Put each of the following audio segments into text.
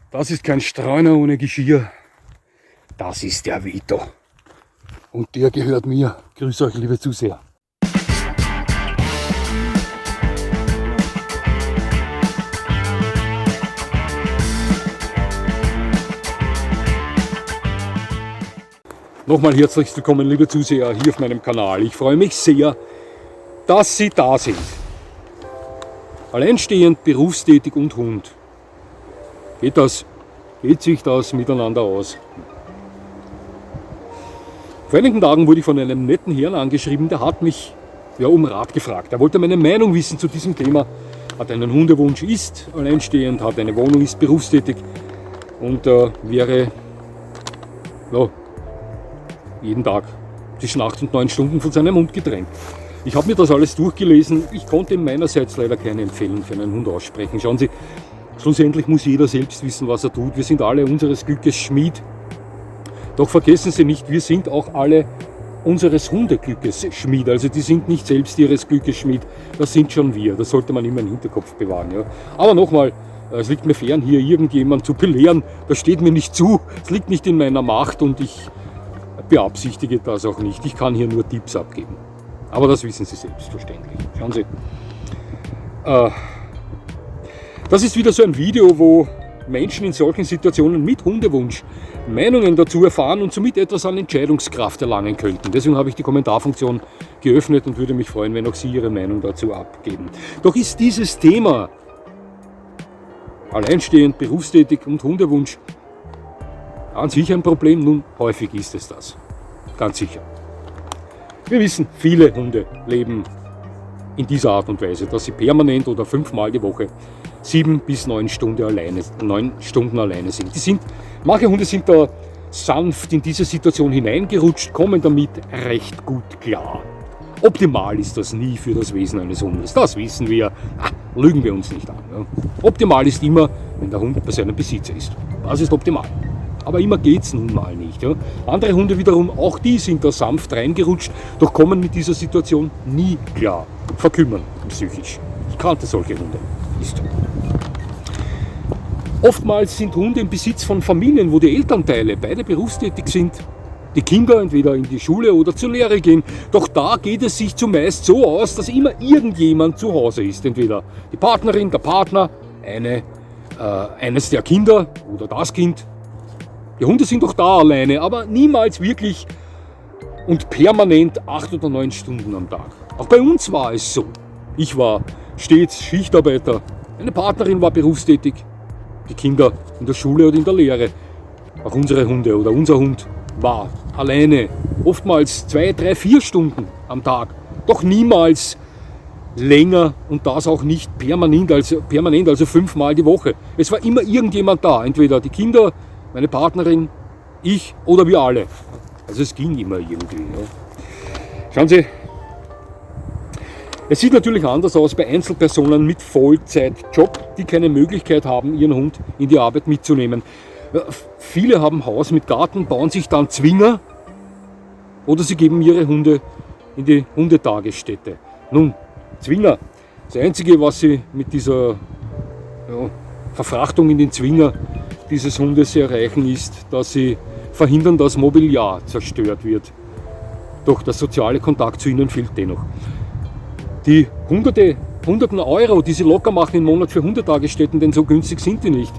Das ist kein Streuner ohne Geschirr. Das ist der Vito. Und der gehört mir. Grüß euch, liebe Zuseher. Nochmal herzlich willkommen, liebe Zuseher, hier auf meinem Kanal. Ich freue mich sehr, dass Sie da sind. Alleinstehend, berufstätig und Hund. Geht sich das miteinander aus? Vor einigen Tagen wurde ich von einem netten Herrn angeschrieben, der hat mich um Rat gefragt. Er wollte meine Meinung wissen zu diesem Thema. Hat einen Hundewunsch, ist alleinstehend, hat eine Wohnung, ist berufstätig und wäre jeden Tag zwischen 8 und 9 Stunden von seinem Hund getrennt. Ich habe mir das alles durchgelesen. Ich konnte meinerseits leider keine Empfehlung für einen Hund aussprechen. Schauen Sie, schlussendlich muss jeder selbst wissen, was er tut. Wir sind alle unseres Glückes Schmied. Doch vergessen Sie nicht, wir sind auch alle unseres Hundeglückes Schmied. Also die sind nicht selbst ihres Glückes Schmied, das sind schon wir. Das sollte man immer im Hinterkopf bewahren. Ja. Aber nochmal, es liegt mir fern, hier irgendjemand zu belehren. Das steht mir nicht zu. Es liegt nicht in meiner Macht und ich beabsichtige das auch nicht. Ich kann hier nur Tipps abgeben. Aber das wissen Sie selbstverständlich. Schauen Sie. Das ist wieder so ein Video, wo Menschen in solchen Situationen mit Hundewunsch Meinungen dazu erfahren und somit etwas an Entscheidungskraft erlangen könnten. Deswegen habe ich die Kommentarfunktion geöffnet und würde mich freuen, wenn auch Sie Ihre Meinung dazu abgeben. Doch ist dieses Thema alleinstehend, berufstätig und Hundewunsch an sich ein Problem? Nun, häufig ist es das. Ganz sicher. Wir wissen, viele Hunde leben in dieser Art und Weise, dass sie permanent oder 5-mal die Woche 7 bis 9 Stunden alleine sind. Manche Hunde sind da sanft in diese Situation hineingerutscht, kommen damit recht gut klar. Optimal ist das nie für das Wesen eines Hundes, das wissen wir, lügen wir uns nicht an. Ja. Optimal ist immer, wenn der Hund bei seinem Besitzer ist. Das ist optimal. Aber immer geht es nun mal nicht. Ja. Andere Hunde wiederum, auch die sind da sanft reingerutscht, doch kommen mit dieser Situation nie klar, verkümmern psychisch. Ich kannte solche Hunde. Ist so. Oftmals sind Hunde im Besitz von Familien, wo die Elternteile beide berufstätig sind, die Kinder entweder in die Schule oder zur Lehre gehen. Doch da geht es sich zumeist so aus, dass immer irgendjemand zu Hause ist. Entweder die Partnerin, der Partner, eines der Kinder oder das Kind. Die Hunde sind doch da alleine, aber niemals wirklich und permanent 8 oder 9 Stunden am Tag. Auch bei uns war es so. Ich war stets Schichtarbeiter, meine Partnerin war berufstätig, die Kinder in der Schule oder in der Lehre. Auch unsere Hunde oder unser Hund war alleine, oftmals 2, 3, 4 Stunden am Tag, doch niemals länger und das auch nicht permanent, also 5-mal die Woche. Es war immer irgendjemand da, entweder die Kinder, meine Partnerin, ich oder wir alle. Also es ging immer irgendwie. Ja. Schauen Sie, es sieht natürlich anders aus bei Einzelpersonen mit Vollzeitjob, die keine Möglichkeit haben, ihren Hund in die Arbeit mitzunehmen. Viele haben Haus mit Garten, bauen sich dann Zwinger oder sie geben ihre Hunde in die Hundetagesstätte. Nun, Zwinger, das Einzige, was sie mit dieser Verfrachtung in den Zwinger dieses Hundes erreichen, ist, dass sie verhindern, dass Mobiliar zerstört wird. Doch der soziale Kontakt zu ihnen fehlt dennoch. Die hunderten Euro, die sie locker machen im Monat für Hundetagesstätten, denn so günstig sind die nicht.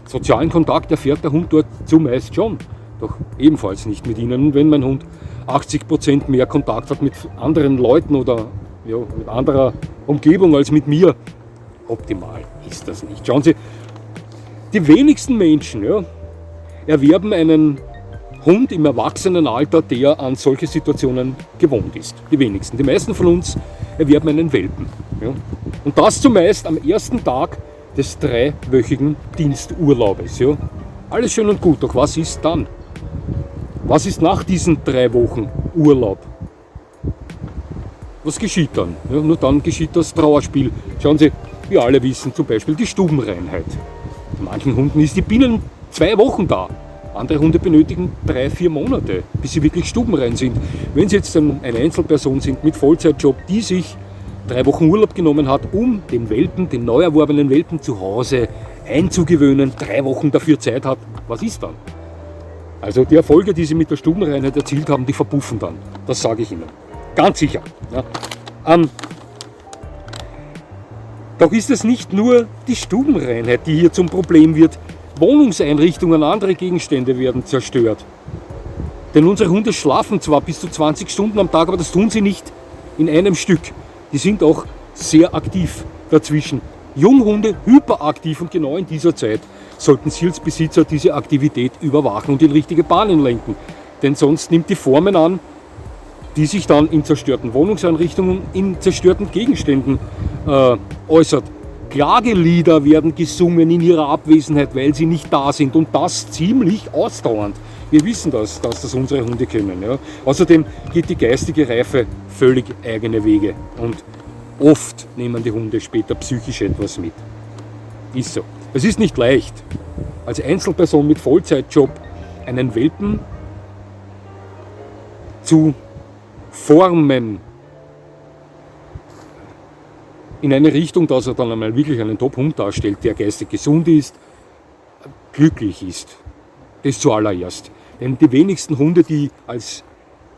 Sozialen Kontakt erfährt der Hund dort zumeist schon, doch ebenfalls nicht mit ihnen. Und wenn mein Hund 80% mehr Kontakt hat mit anderen Leuten oder mit anderer Umgebung als mit mir, optimal ist das nicht. Schauen Sie, die wenigsten Menschen erwerben einen Hund im Erwachsenenalter, der an solche Situationen gewohnt ist. Die wenigsten. Die meisten von uns erwerben einen Welpen. Ja. Und das zumeist am ersten Tag des 3-wöchigen Diensturlaubes. Ja. Alles schön und gut, doch was ist dann? Was ist nach diesen 3 Wochen Urlaub? Was geschieht dann? Ja, nur dann geschieht das Trauerspiel. Schauen Sie, wir alle wissen zum Beispiel die Stubenreinheit. Bei manchen Hunden ist die binnen 2 Wochen da. Andere Hunde benötigen 3, 4 Monate, bis sie wirklich stubenrein sind. Wenn Sie jetzt eine Einzelperson sind mit Vollzeitjob, die sich 3 Wochen Urlaub genommen hat, um den neu erworbenen Welpen zu Hause einzugewöhnen, 3 Wochen dafür Zeit hat, was ist dann? Also die Erfolge, die sie mit der Stubenreinheit erzielt haben, die verpuffen dann. Das sage ich Ihnen. Ganz sicher. Ja. Doch ist es nicht nur die Stubenreinheit, die hier zum Problem wird. Wohnungseinrichtungen, andere Gegenstände werden zerstört. Denn unsere Hunde schlafen zwar bis zu 20 Stunden am Tag, aber das tun sie nicht in einem Stück. Die sind auch sehr aktiv dazwischen. Junghunde hyperaktiv und genau in dieser Zeit sollten Sie als Besitzer diese Aktivität überwachen und in richtige Bahnen lenken. Denn sonst nimmt die Formen an, die sich dann in zerstörten Wohnungseinrichtungen, in zerstörten Gegenständen äußert. Klagelieder werden gesungen in ihrer Abwesenheit, weil sie nicht da sind und das ziemlich ausdauernd. Wir wissen das, dass das unsere Hunde können. Ja. Außerdem geht die geistige Reife völlig eigene Wege und oft nehmen die Hunde später psychisch etwas mit. Ist so. Es ist nicht leicht, als Einzelperson mit Vollzeitjob einen Welpen zu formen in eine Richtung, dass er dann einmal wirklich einen Top-Hund darstellt, der geistig gesund ist, glücklich ist. Das zuallererst. Denn die wenigsten Hunde, die als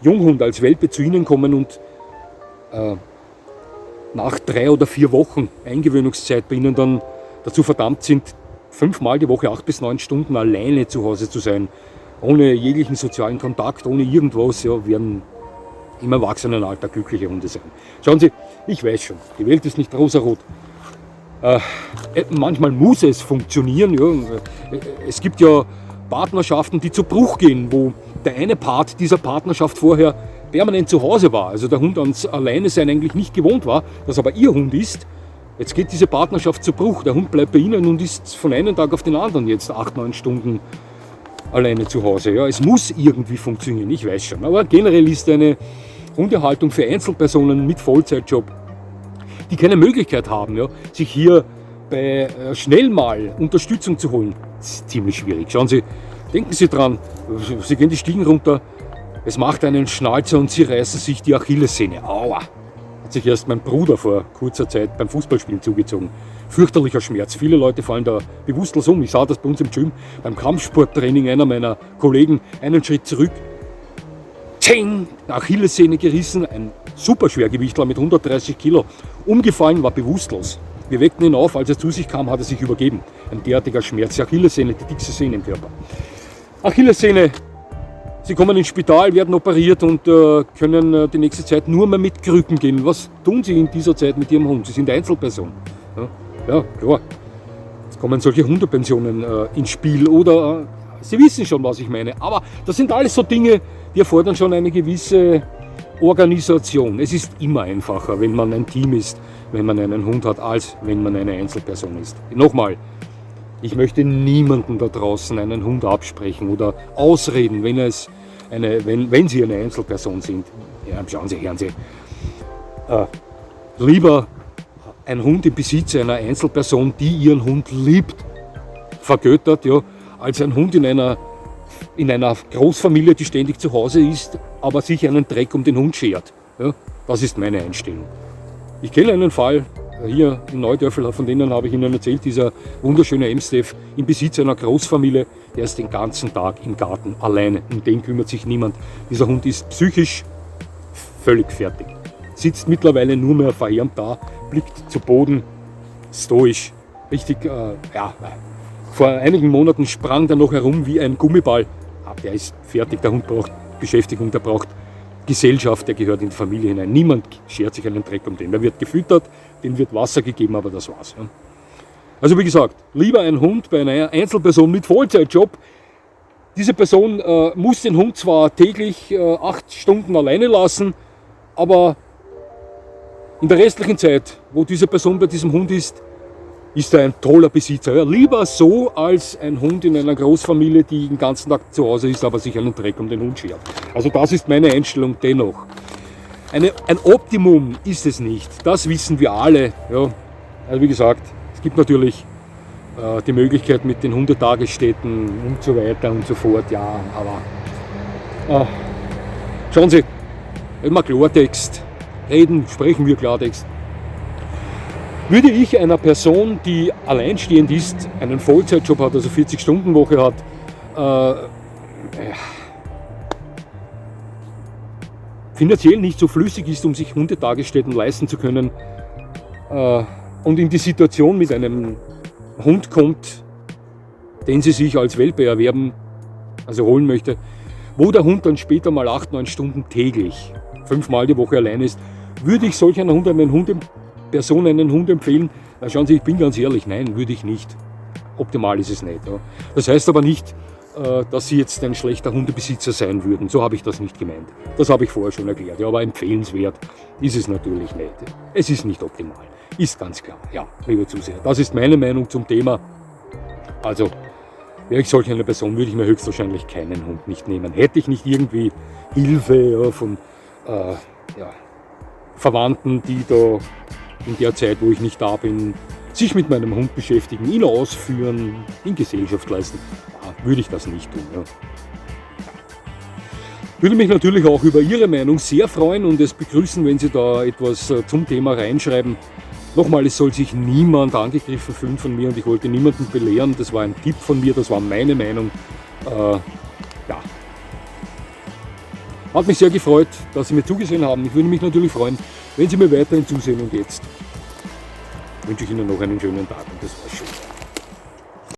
Junghund, als Welpe zu Ihnen kommen und nach 3 oder 4 Wochen Eingewöhnungszeit bei Ihnen dann dazu verdammt sind, 5-mal die Woche 8 bis 9 Stunden alleine zu Hause zu sein, ohne jeglichen sozialen Kontakt, ohne irgendwas, ja, werden im Erwachsenenalter glückliche Hunde sein. Schauen Sie, ich weiß schon, die Welt ist nicht rosarot. Manchmal muss es funktionieren. Ja. Es gibt ja Partnerschaften, die zu Bruch gehen, wo der eine Part dieser Partnerschaft vorher permanent zu Hause war, also der Hund ans Alleinesein eigentlich nicht gewohnt war, das aber Ihr Hund ist. Jetzt geht diese Partnerschaft zu Bruch. Der Hund bleibt bei Ihnen und ist von einem Tag auf den anderen jetzt 8-9 Stunden alleine zu Hause. Ja, es muss irgendwie funktionieren, ich weiß schon. Aber generell ist eine Hundehaltung für Einzelpersonen mit Vollzeitjob, die keine Möglichkeit haben, ja, sich hier bei schnell mal Unterstützung zu holen, ist ziemlich schwierig. Schauen Sie, denken Sie dran, Sie gehen die Stiegen runter, es macht einen Schnalzer und Sie reißen sich die Achillessehne. Aua! Hat sich erst mein Bruder vor kurzer Zeit beim Fußballspielen zugezogen. Fürchterlicher Schmerz. Viele Leute fallen da bewusstlos um. Ich sah das bei uns im Gym, beim Kampfsporttraining einer meiner Kollegen, einen Schritt zurück. Tsching! Achillessehne gerissen, ein Superschwergewichtler mit 130 Kilo. Umgefallen, war bewusstlos. Wir weckten ihn auf, als er zu sich kam, hat er sich übergeben. Ein derartiger Schmerz. Die Achillessehne, die dickste Sehne im Körper. Achillessehne. Sie kommen ins Spital, werden operiert und können die nächste Zeit nur mehr mit Krücken gehen. Was tun Sie in dieser Zeit mit Ihrem Hund? Sie sind Einzelperson. Ja, klar. Jetzt kommen solche Hundepensionen ins Spiel oder Sie wissen schon, was ich meine. Aber das sind alles so Dinge, die erfordern schon eine gewisse Organisation. Es ist immer einfacher, wenn man ein Team ist, wenn man einen Hund hat, als wenn man eine Einzelperson ist. Nochmal. Ich möchte niemanden da draußen einen Hund absprechen oder ausreden, wenn Sie eine Einzelperson sind. Ja, schauen Sie, hören Sie. Lieber ein Hund im Besitz einer Einzelperson, die ihren Hund liebt, vergöttert, ja, als ein Hund in einer Großfamilie, die ständig zu Hause ist, aber sich einen Dreck um den Hund schert. Ja, das ist meine Einstellung. Ich kenne einen Fall hier in Neudörfel, von denen habe ich Ihnen erzählt, dieser wunderschöne Emsteff im Besitz einer Großfamilie, der ist den ganzen Tag im Garten alleine, um den kümmert sich niemand. Dieser Hund ist psychisch völlig fertig, sitzt mittlerweile nur mehr verärmt da, blickt zu Boden, stoisch, richtig, vor einigen Monaten sprang der noch herum wie ein Gummiball. Der ist fertig, der Hund braucht Beschäftigung, der braucht Gesellschaft, der gehört in die Familie hinein. Niemand schert sich einen Dreck um den. Der wird gefüttert, dem wird Wasser gegeben, aber das war's. Ja. Also wie gesagt, lieber ein Hund bei einer Einzelperson mit Vollzeitjob. Diese Person muss den Hund zwar täglich 8 Stunden alleine lassen, aber in der restlichen Zeit, wo diese Person bei diesem Hund ist er ein toller Besitzer. Ja, lieber so als ein Hund in einer Großfamilie, die den ganzen Tag zu Hause ist, aber sich einen Dreck um den Hund schert. Also das ist meine Einstellung dennoch. Ein Optimum ist es nicht, das wissen wir alle. Ja, also wie gesagt, es gibt natürlich die Möglichkeit mit den Hundetagesstätten und so weiter und so fort. Ja, aber schauen Sie, wenn wir Klartext reden, sprechen wir Klartext. Würde ich einer Person, die alleinstehend ist, einen Vollzeitjob hat, also 40-Stunden-Woche hat, finanziell nicht so flüssig ist, um sich Hundetagesstätten leisten zu können, und in die Situation mit einem Hund kommt, den sie sich als Welpe erwerben, also holen möchte, wo der Hund dann später mal 8-9 Stunden täglich, 5-mal die Woche allein ist, würde ich solch einer Person einen Hund empfehlen? Na schauen Sie, ich bin ganz ehrlich, nein, würde ich nicht. Optimal ist es nicht. Ja. Das heißt aber nicht, dass Sie jetzt ein schlechter Hundebesitzer sein würden. So habe ich das nicht gemeint. Das habe ich vorher schon erklärt. Ja, aber empfehlenswert ist es natürlich nicht. Es ist nicht optimal. Ist ganz klar. Ja, lieber Zuseher, das ist meine Meinung zum Thema. Also, wäre ich solch eine Person, würde ich mir höchstwahrscheinlich keinen Hund nicht nehmen. Hätte ich nicht irgendwie Hilfe von Verwandten, die da in der Zeit, wo ich nicht da bin, sich mit meinem Hund beschäftigen, ihn ausführen, in Gesellschaft leisten, würde ich das nicht tun. Ja. Würde mich natürlich auch über Ihre Meinung sehr freuen und es begrüßen, wenn Sie da etwas zum Thema reinschreiben. Nochmal, es soll sich niemand angegriffen fühlen von mir und ich wollte niemanden belehren. Das war ein Tipp von mir, das war meine Meinung. Ja. Hat mich sehr gefreut, dass Sie mir zugesehen haben. Ich würde mich natürlich freuen, wenn Sie mir weiterhin zusehen und jetzt wünsche ich Ihnen noch einen schönen Tag und das war's schon.